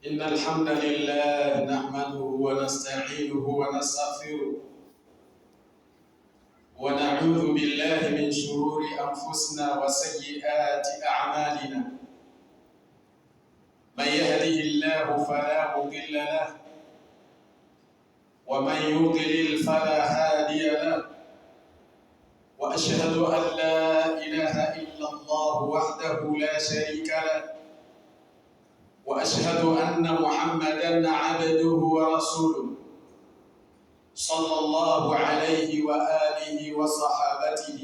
إن الحمد لله نحمده ونستعينه ونستغفره ونعوذ بالله من شرور أنفسنا وسيئات أعمالنا. من يهده الله فلا مضل له ومن يضلل فلا هادي له، وأشهد أن لا إله إلا الله وحده لا شريك له، وأشهد أن محمدًا عبده ورسوله صلى الله عليه وآله وصحابته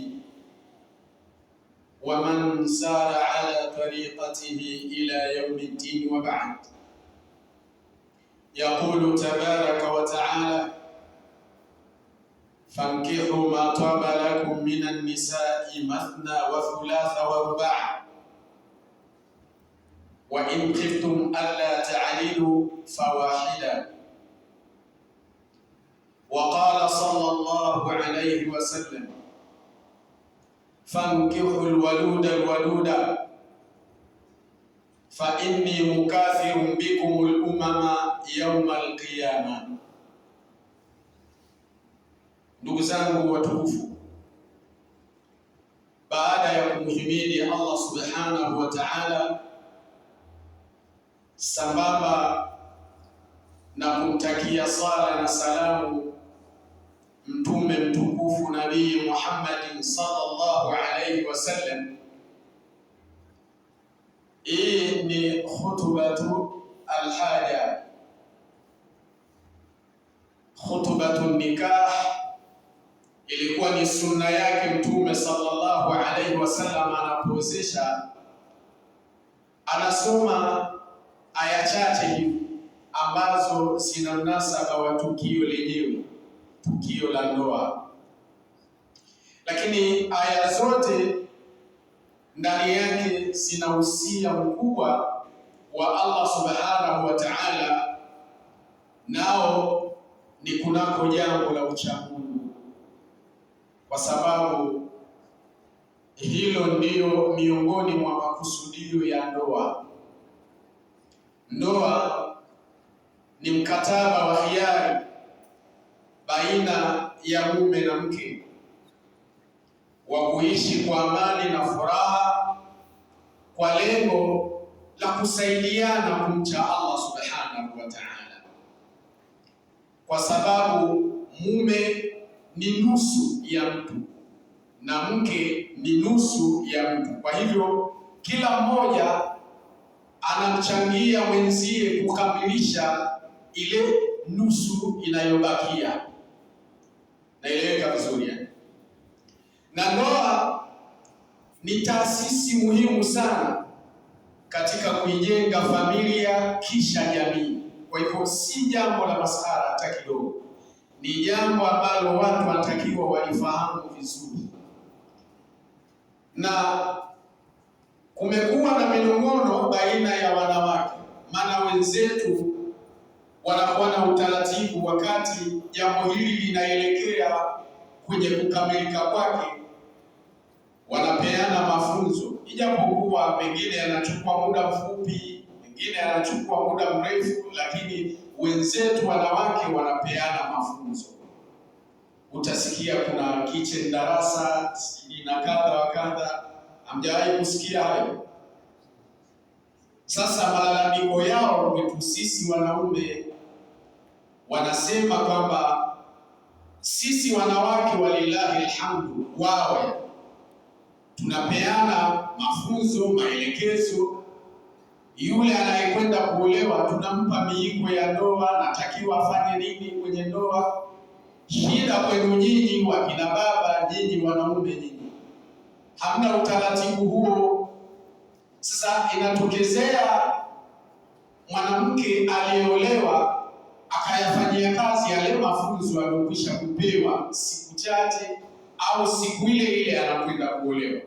ومن سار على طريقته إلى يوم الدين، وبعد. يقول تبارك وتعالى: فانكحوا ما طاب لكم من النساء مثنى وثلاث ورباع وإن خفتم ألا تعدلوا فواحدا. وقال صلى الله عليه وسلم: فانكحوا الولود الولود فإني مكاثر بكم الأمم يوم القيامة. Ndugu zangu watukufu, baada ya kumhimidi Allah subhanahu wa ta'ala sambamba na kumtakia sala na salamu mtume mtukufu Nabii Muhammad sallallahu alayhi wasallam, hii ni khutbatu alhaja, khutbatu nikah. Ilikuwa ni sunna yake mtume sallallahu alayhi wasallam, anapozesha anasoma aya chache hivi ambazo zina mnasaba wa tukio lenyewe, tukio la ndoa, lakini aya zote ndani yake zina usia mkubwa wa Allah subhanahu wa ta'ala, nao ni kunako jambo la uchamungu, kwa sababu hilo ndiyo miongoni mwa makusudio ya ndoa. Ndoa ni mkataba wa hiari baina ya mume na mke wa kuishi kwa amani na furaha kwa lengo la kusaidiana kumcha Allah subhanahu wa ta'ala, kwa sababu mume ni nusu ya mtu na mke ni nusu ya mtu. Kwa hivyo kila mmoja anamchangia mwenzie kukamilisha ile nusu inayobakia. Naeleweka vizuri eh? Na ndoa ni taasisi muhimu sana katika kuijenga familia kisha jamii. Kwa hivyo si jambo la maskhara hata kidogo, ni jambo ambalo watu wanatakiwa walifahamu vizuri. Na kumekuwa na minong'ono baina ya wanawake, maana wenzetu wanakuwa na utaratibu wakati jambo hili linaelekea kwenye kukamilika kwake, wanapeana mafunzo, ijapokuwa mengine yanachukua muda mfupi, mengine yanachukua muda mrefu, lakini wenzetu wanawake wanapeana mafunzo. Utasikia kuna kitchen darasa na kadha wa kadha. Hamjawahi kusikia hayo? Sasa malalamiko yao kwetu sisi wanaume, wanasema kwamba sisi wanawake walillahi alhamdu, wawe tunapeana mafunzo, maelekezo. Yule anayekwenda kuolewa tunampa miiko ya ndoa, natakiwa afanye nini kwenye ndoa. Shida kwenu nyinyi wakina baba, nyinyi wanaume, nyinyi hamna utaratibu huo. Sasa inatokezea mwanamke aliyeolewa akayafanyia kazi yale mafunzo aliyokwisha kupewa siku chache au siku ile ile anakwenda kuolewa,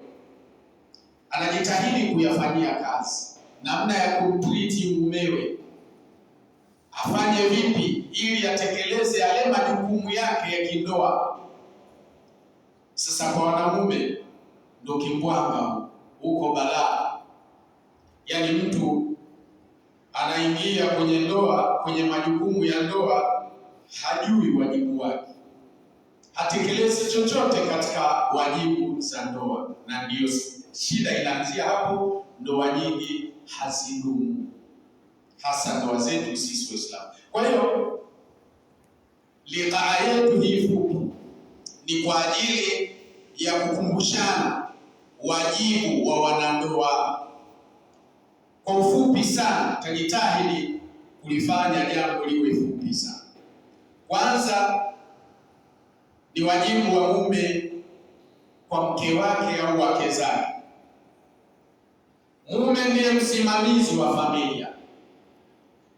anajitahidi kuyafanyia kazi namna ya kumtriti mumewe, afanye vipi ili atekeleze yale majukumu yake ya kindoa. Sasa kwa wanamume ndo kimbwanga huko balaa, yaani mtu anaingia kwenye ndoa, kwenye majukumu ya ndoa, hajui wajibu wake, hatekelezi chochote katika wajibu za ndoa, na ndiyo shida inaanzia hapo. Ndoa nyingi hazidumu, hasa ndoa zetu sisi Waislamu. Kwa hiyo liqaa yetu hii fupi ni kwa ajili ya kukumbushana wajibu wa wanandoa. Kwa ufupi sana, tajitahidi kulifanya jambo liwe fupi sana. Kwanza ni wajibu wa mume kwa mke wake au wake zake. Mume ndiye msimamizi wa familia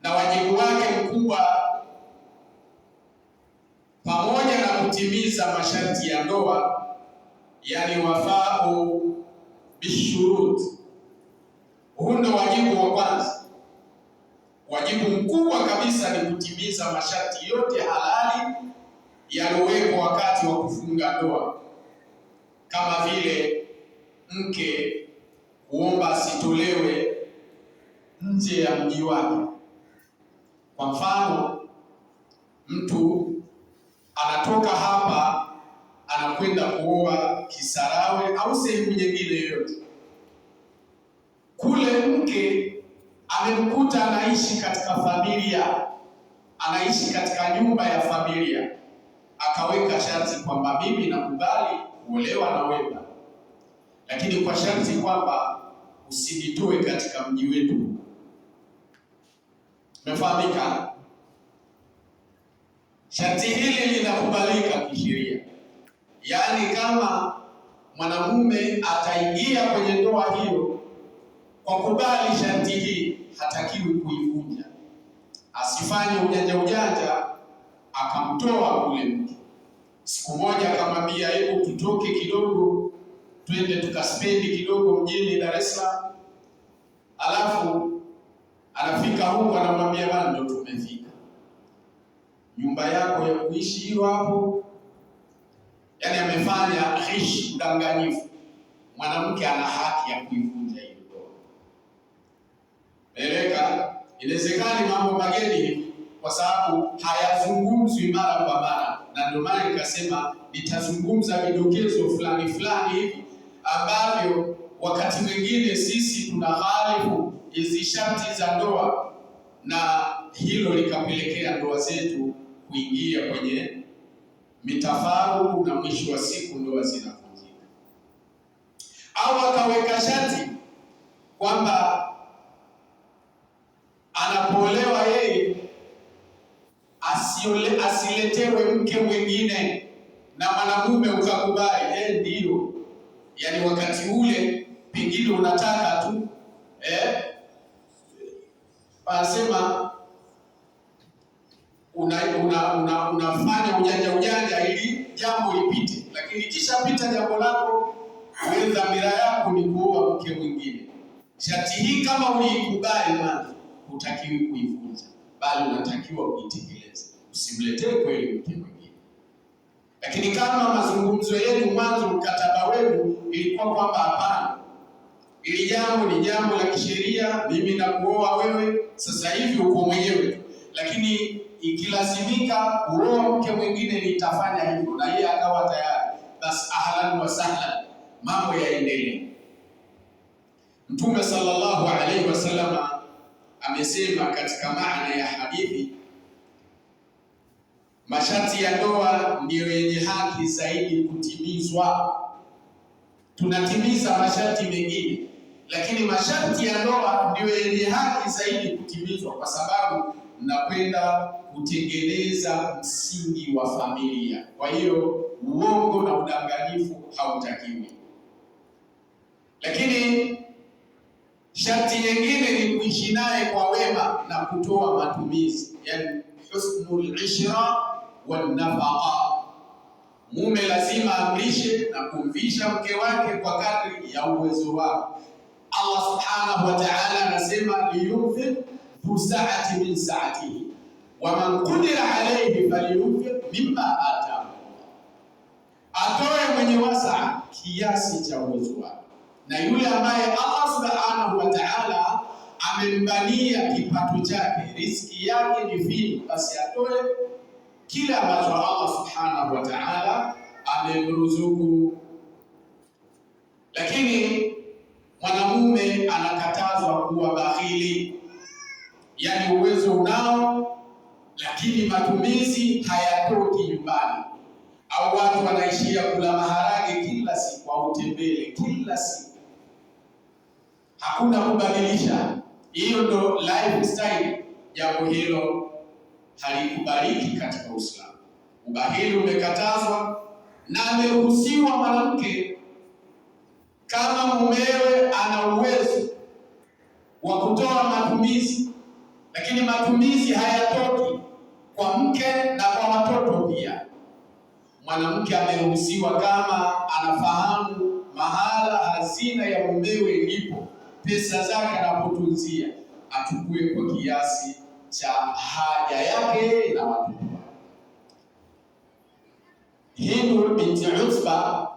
na wajibu wake mkubwa, pamoja na kutimiza masharti ya ndoa, yani wafau bishurut. Huu ndio wajibu wa kwanza. Wajibu mkubwa kabisa ni kutimiza masharti yote halali yaliyowekwa wakati wa kufunga ndoa, kama vile mke kuomba asitolewe nje ya mji wake. Kwa mfano, mtu anatoka hapa anakwenda kuoa Kisarawe au sehemu nyingine yoyote, kule mke amemkuta anaishi katika familia, anaishi katika nyumba ya familia, akaweka sharti kwamba mimi nakubali kuolewa na wewe, lakini kwa sharti kwamba usinitoe katika mji wetu. Umefahamika? Sharti hili linakubalika kisheria. Yaani kama mwanamume ataingia kwenye ndoa hiyo kwa kubali sharti hii, hatakiwi kuivunja. Asifanye ujanja akamtoa kule mke. Siku moja akamwambia, hebu tutoke kidogo, twende tukaspendi kidogo mjini Dar es Salaam. Alafu anafika huko anamwambia, bana, ndo tumefika, nyumba yako ya kuishi hiyo hapo. Yaani amefanya ghish, udanganyifu. Mwanamke ana haki ya kuivunja hiyo ndoa. Eleka, inawezekani mambo mageni hivi kwa sababu hayazungumzwi mara kwa mara, na ndio maana nikasema nitazungumza vidokezo fulani hivi ambavyo wakati mwingine sisi tunahalifu hizi sharti za ndoa, na hilo likapelekea ndoa zetu kuingia kwenye mitafaruku na mwisho wa siku ndoa zinavunjika. Au akaweka sharti kwamba anapoolewa yeye asiletewe mke mwingine, na mwanamume ukakubali, ndio. Yaani wakati ule pengine unataka tu anasema unafanya ujanja ili jambo lipite, lakini kisha pita jambo lako, wewe dhamira yako ni kuoa mke mwingine. Sharti hii kama uliikubali mwanzo, hutakiwi kuivunja, bali unatakiwa kuitekeleza. Usimletee kweli mke mwingine. Lakini kama mazungumzo yenu mwanzo, mkataba wenu ilikuwa kwamba hapana, ili jambo ni jambo la kisheria, mimi nakuoa wewe, sasa hivi uko mwenyewe, lakini ikilazimika kuoa mke mwingine nitafanya hivyo, na yeye akawa tayari, basi ahlan wa sahlan, mambo yaendelee. Mtume sallallahu alaihi wasallam amesema katika maana ya hadithi, masharti ya ndoa ndiyo yenye haki zaidi kutimizwa. Tunatimiza masharti mengine, lakini masharti ya ndoa ndiyo yenye haki zaidi kutimizwa, kwa sababu mnakwenda kutengeneza msingi wa familia. Kwa hiyo uongo na udanganyifu hautakiwi. Lakini sharti nyingine ni kuishi naye kwa wema na kutoa matumizi, yani husnul ishra wan nafaqa. Mume lazima amlishe na kumvisha mke wake kwa kadri ya uwezo wake. Allah subhanahu wa ta'ala anasema, liyunfiq fu sa'ati min sa'atihi wa man qudira alayhi falyunfiq mimma ataahu, atoe mwenye wasaa kiasi cha uwezo wake, na yule ambaye Allah subhanahu wa ta'ala amembania kipato chake, riziki yake ni finyu, basi atoe kile ambacho Allah subhanahu wa ta'ala amemruzuku. Lakini mwanamume anakatazwa kuwa bakhili, yani uwezo unao lakini matumizi hayatoki nyumbani, au watu wanaishia kula maharage kila siku au tembele kila siku, hakuna kubadilisha. Hiyo ndo lifestyle. Jambo hilo halikubaliki katika Uislamu. Ubahili umekatazwa, na ameruhusiwa mwanamke kama mumewe ana uwezo wa kutoa matumizi, lakini matumizi hayatoki kwa mke na kwa watoto pia. Mwanamke ameruhusiwa kama anafahamu mahala hazina ya mumewe ilipo, pesa zake anapotunzia, achukue kwa kiasi cha haja yake na watoto. Hindu binti Utba,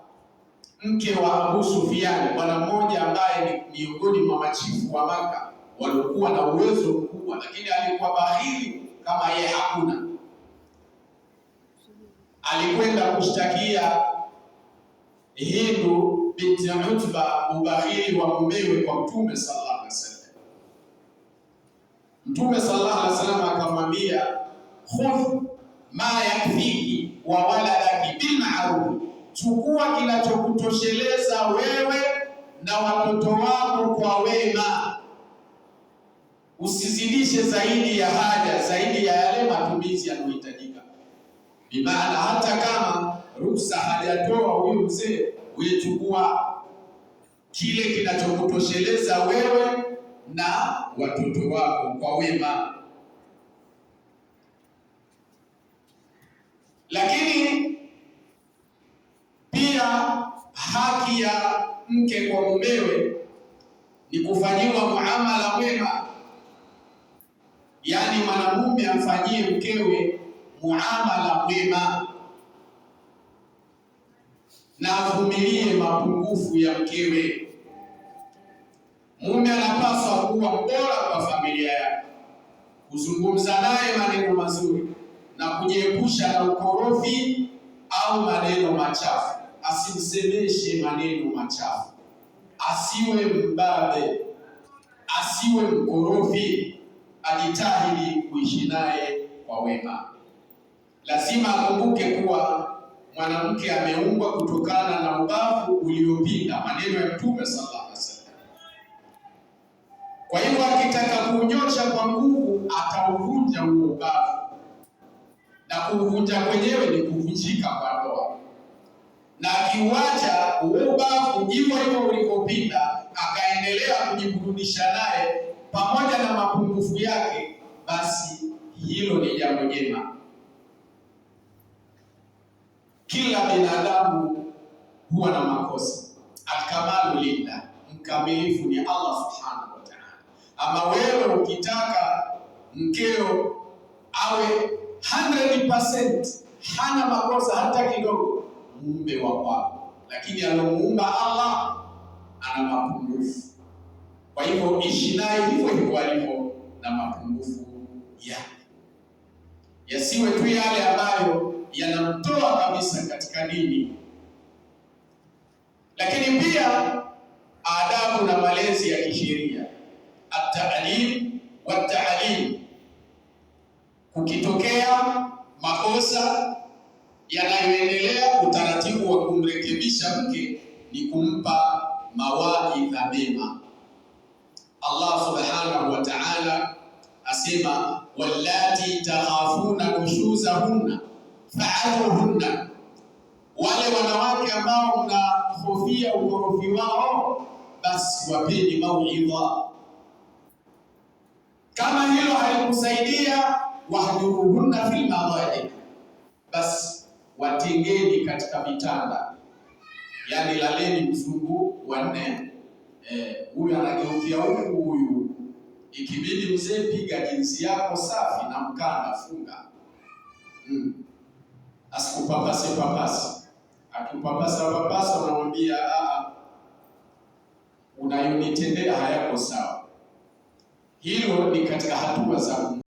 mke wa Abu Sufyan, bwana mmoja ambaye ni miongoni mwa machifu wa Maka waliokuwa na uwezo mkubwa, lakini alikuwa bahili kama yeye hakuna. Alikwenda kushtakia Hindu binti Utba ubahili wa mumewe kwa Mtume sallallahu alaihi wasallam. Mtume sallallahu alaihi wasallam akamwambia, khudh ma yakfiki wa waladaki bil ma'ruf, chukua kinachokutosheleza wewe na watoto wako kwa wema, usizidishe zaidi ya haja, zaidi ya yale matumizi yanayohitajika. Bimaana hata kama ruhusa hajatoa huyo mzee, uchukua kile kinachokutosheleza wewe na watoto wako kwa wema. Lakini pia haki ya mke kwa mumewe ni kufanyiwa muamala wema, yaani mwanamume amfanyie mkewe muamala wema na avumilie mapungufu ya mkewe. Mume anapaswa kuwa mbora kwa familia yake, kuzungumza naye maneno mazuri na kujiepusha na ukorofi au maneno machafu. Asimsemeshe maneno machafu, asiwe mbabe, asiwe mkorofi, ajitahidi kuishi naye kwa wema. Lazima akumbuke kuwa mwanamke ameumbwa kutokana na ubavu uliopinda, maneno ya Mtume sallallahu alaihi wasallam. Kwa hiyo akitaka kuunyosha kwa nguvu, atauvunja huo ubavu, na kuuvunja kwenyewe ni kuvunjika kwa ndoa. Na akiuacha huo ubavu hivyo hivyo ulikopinda, akaendelea kujiburudisha naye pamoja na mapungufu yake, basi hilo ni jambo jema. Kila binadamu huwa na makosa. Alkamalu lillah, mkamilifu ni Allah subhanahu wa ta'ala. Ama wewe ukitaka mkeo awe 100% hana makosa hata kidogo, muumbe wa kwako, lakini alomuumba Allah ana mapungufu. Kwa hivyo ishi naye hivyo hivyo alivyo na mapungufu yake, yasiwe tu yale ambayo yanamtoa kabisa katika dini. Lakini pia adabu na malezi ya kisheria, at-ta'lim wa at-ta'lim. Kukitokea makosa yanayoendelea, utaratibu wa kumrekebisha mke ni kumpa mawaidha mema. Allah subhanahu wa ta'ala asema, wallati takhafuna nushuzahunna fa'adhuhunna, wale wanawake ambao mnahofia ukorofi wao, basi wapeni mauidha. Kama hilo halikusaidia, wahjuruhunna fil madaji, basi watengeni katika vitanda, yani laleni mzungu wanne. Huyu anageukia huku, huyu ikibidi mzee piga jinsi yako safi na mkanda funga. Asikupapase papasi. Akipapasa papasa unamwambia unayonitendea hayako sawa. Hilo ni katika hatua za